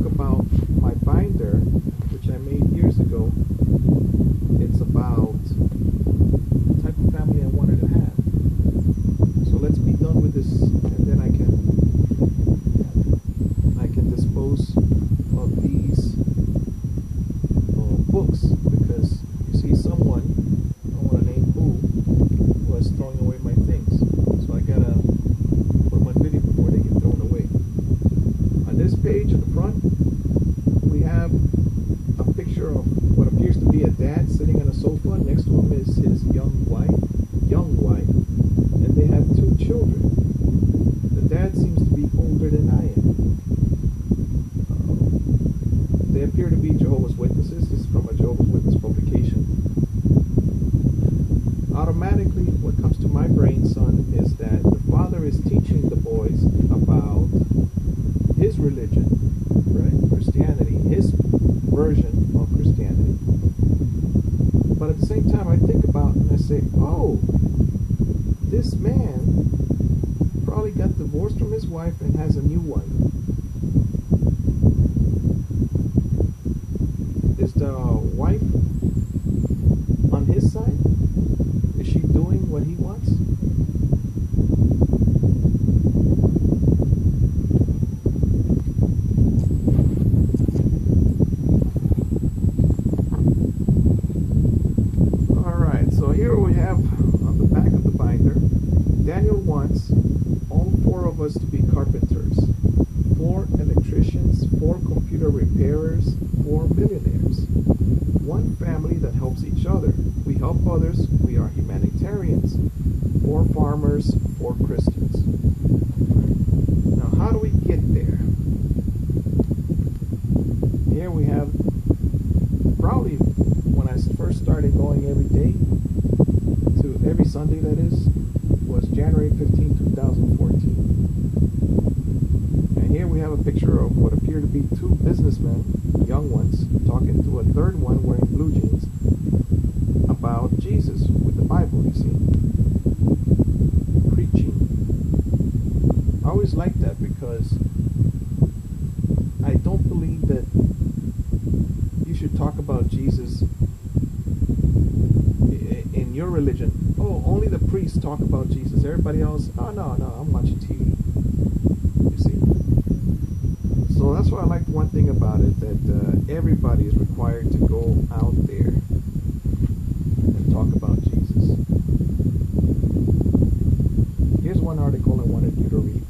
about my binder, which I made years ago. It's about the type of family I wanted to have. So let's be done with this, and then I can dispose of these books, because you see someone, I don't want to name who, was throwing away my things. So I gotta put them on video before they get thrown away. On this page at the front, we have a picture of what appears to be a dad sitting on a sofa. Next to him is his young wife, and they have two children. The dad seems to be older than I am. They appear to be Jehovah's Witnesses. This is from a Jehovah's Witness publication. Automatically, what comes to my brain, son, is that the father is teaching the boys about his religion, right? Christianity, his version of Christianity. But at the same time, I think about it and I say, oh, this man probably got divorced from his wife and has a new wife. Is the wife on his side? Is she doing what he wants? Alright, so here we have on the back of the binder, Daniel wants all four of us to be carpenters, 4 electricians, 4 computer repairers, 4 millionaires. One family that helps each other. We help others. We are humanitarians. 4 farmers, 4 Christians. Now, how do we get there? Here we have, probably when I first started going every day, to every Sunday that is, was January 15, 2014. And here we have a picture of what appear to be 2 businessmen, young ones, talking to a third one wearing blue jeans about Jesus with the Bible, you see. Preaching. I always like that, because I don't believe that you should talk about Jesus in your religion. Oh, only the priests talk about Jesus. Everybody else, oh no, I'm watching TV. You see. So that's why I like one thing about it, that everybody is required to go out there and talk about Jesus. Here's one article I wanted you to read.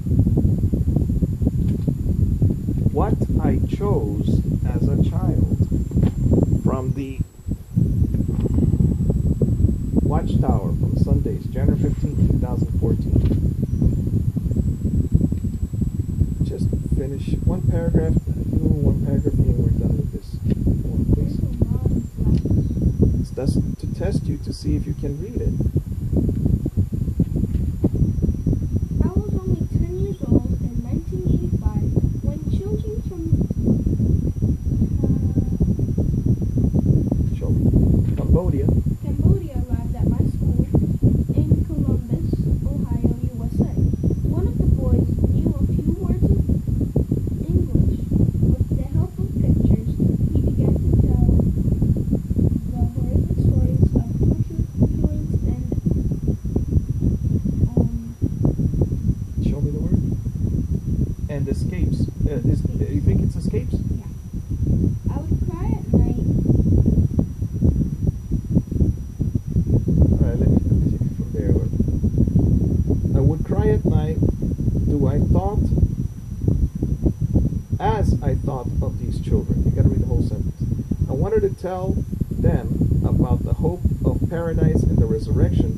What I chose as a child, from the Watchtower, from Sundays, January 15, 2014. Just finish one paragraph, one paragraph, and we're done with this. One, please. That's to test you to see if you can read it. I was only 10 years old in 1985 when children from Cambodia arrived at my school in Columbus, Ohio, USA. One of the boys knew a few words of English. With the help of pictures, he began to tell the horrific stories of torture, killings, and show me the word. And escapes. You think it's escapes? yeah. I would cry at night. Alright, let me take it from there. I would cry at night. As I thought of these children. You gotta read the whole sentence. I wanted to tell them about the hope of paradise and the resurrection,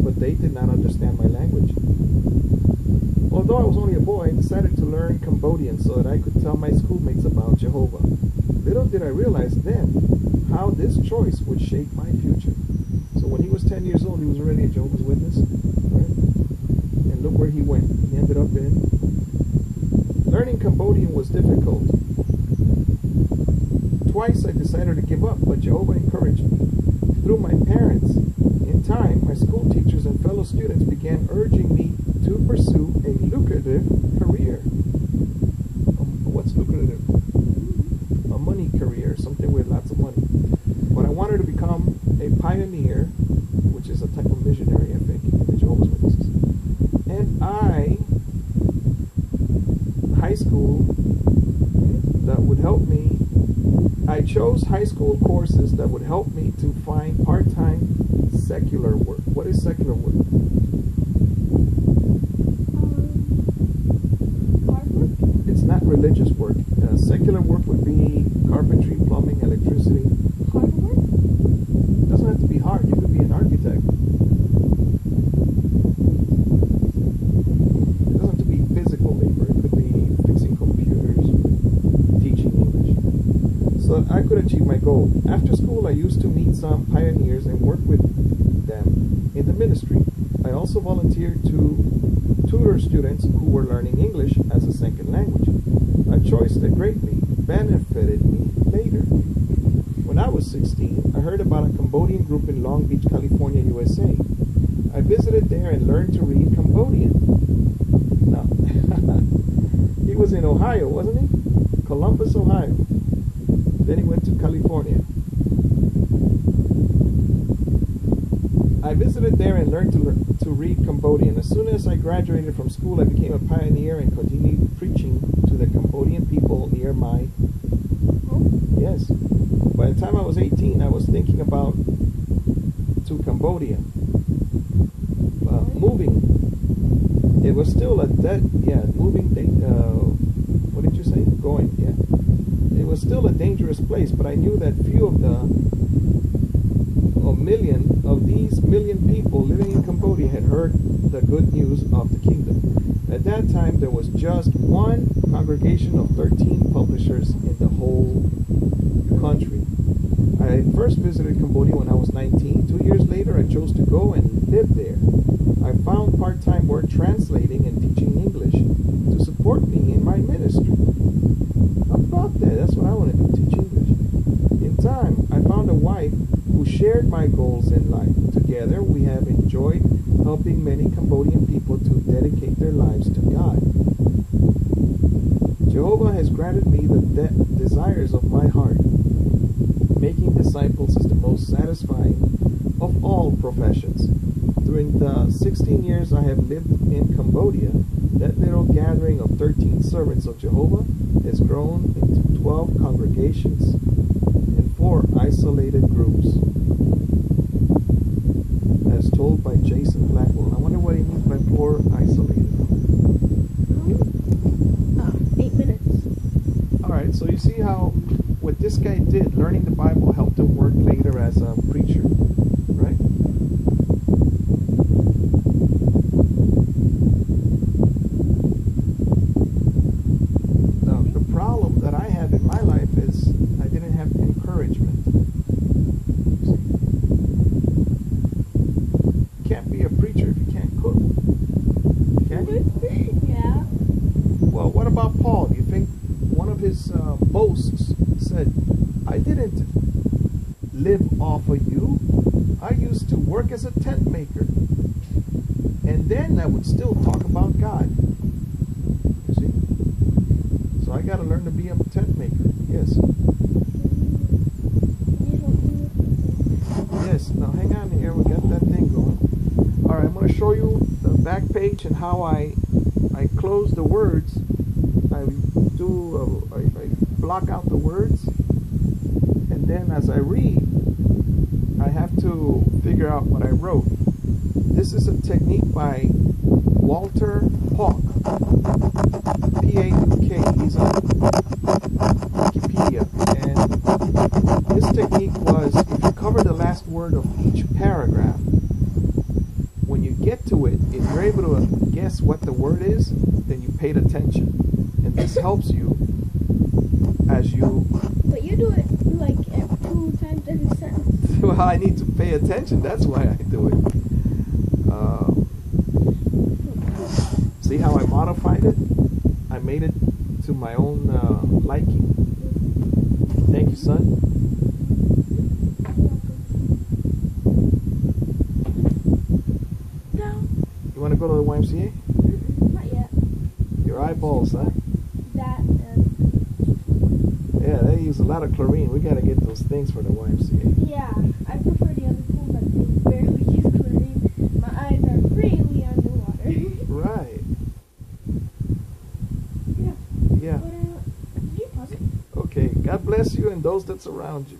but they did not understand my language. Although I was only a boy, I decided to learn Cambodian so that I could tell my schoolmates about Jehovah. Little did I realize then how this choice would shape my future. So when he was 10 years old, he was already a Jehovah's Witness, right? And look where he went. He ended up in... Learning Cambodian was difficult. Twice I decided to give up, but Jehovah encouraged me. Through my parents, in time, my school teachers and fellow students began urging me to pursue a lucrative career. What's lucrative? A money career, something with lots of money. But I wanted to become a pioneer, which is a type of missionary, I think, in the Jehovah's Witnesses. And high school that would help me. I chose high school courses that would help me to find part-time secular work. What is secular work? Hard work? It's not religious work. Secular work would be carpentry, plumbing, electricity. Hard work? It doesn't have to be hard. You could be an architect. It doesn't have to be physical labor. It could be fixing computers, teaching English. So I could achieve my goal. After school, I used to meet some pioneers and work with them in the ministry. I also volunteered to tutor students who were learning English as a second language, a choice that greatly benefited me later. When I was 16, I heard about a Cambodian group in Long Beach, California, USA. I visited there and learned to read Cambodian. Now, he was in Ohio, wasn't he? Columbus, Ohio. Then he went to California. I visited there and learned to read Cambodian. As soon as I graduated from school, I became a pioneer and continued preaching to the Cambodian people near my home. Yes. By the time I was 18, I was thinking about to Cambodia. Moving. It was still a moving thing. What did you say? Going, yeah. It was still a dangerous place, but I knew that few of these million people living in Cambodia had heard the good news of the kingdom. At that time, there was just one congregation of 13 publishers in the whole country. I first visited Cambodia when I was 19. 2 years later, I chose to go and live there. I found part-time work translating and teaching English to support me in my ministry. How about that? That's what I want to do, teach English. In time, I found a wife who shared my goals in life. Together, we have enjoyed helping many Cambodian people to dedicate their lives to God. Jehovah has granted me the desires of my heart. Making disciples is the most satisfying of all professions. During the 16 years I have lived in Cambodia, that little gathering of 13 servants of Jehovah has grown into 12 congregations and 4 isolated groups, as told by Jason Blackwell. I wonder what he means by 4 isolated. 8 minutes. Alright, so you see how what this guy did, learning the Bible, helped him work later as a preacher, right? Now, the problem that I have in my life is I didn't have encouragement. You see? You can't be a preacher if you can't cook. Can you? Yeah. Well, what about Paul? Do you think one of his boasts said, I didn't live off of you. I used to work as a tent maker. And then I would still talk about God. You see? So I got to learn to be a tent maker. Yes. Yes. Now hang on here. We got that thing going. All right. I'm going to show you the back page and how I close the words. I block out the words, and then as I read, I have to figure out what I wrote. This is a technique by Walter Pauk, P-A-U-K. He's on Wikipedia, and this technique was, if you cover the last word of each paragraph, when you get to it, if you're able to guess what the word is, then you paid attention. And this helps you as you... But you do it like 2 times every sentence. Well, I need to pay attention. That's why I do it. See how I modified it? I made it to my own liking. Thank you, son. No. You want to go to the YMCA? Not yet. Your eyeballs, huh? That and Yeah, they use a lot of chlorine. We gotta get those things for the YMCA. yeah, I prefer the other pool, but they barely use chlorine. My eyes are freely underwater. Right. Yeah. Yeah. But, you pause it. Okay. God bless you and those that surround you.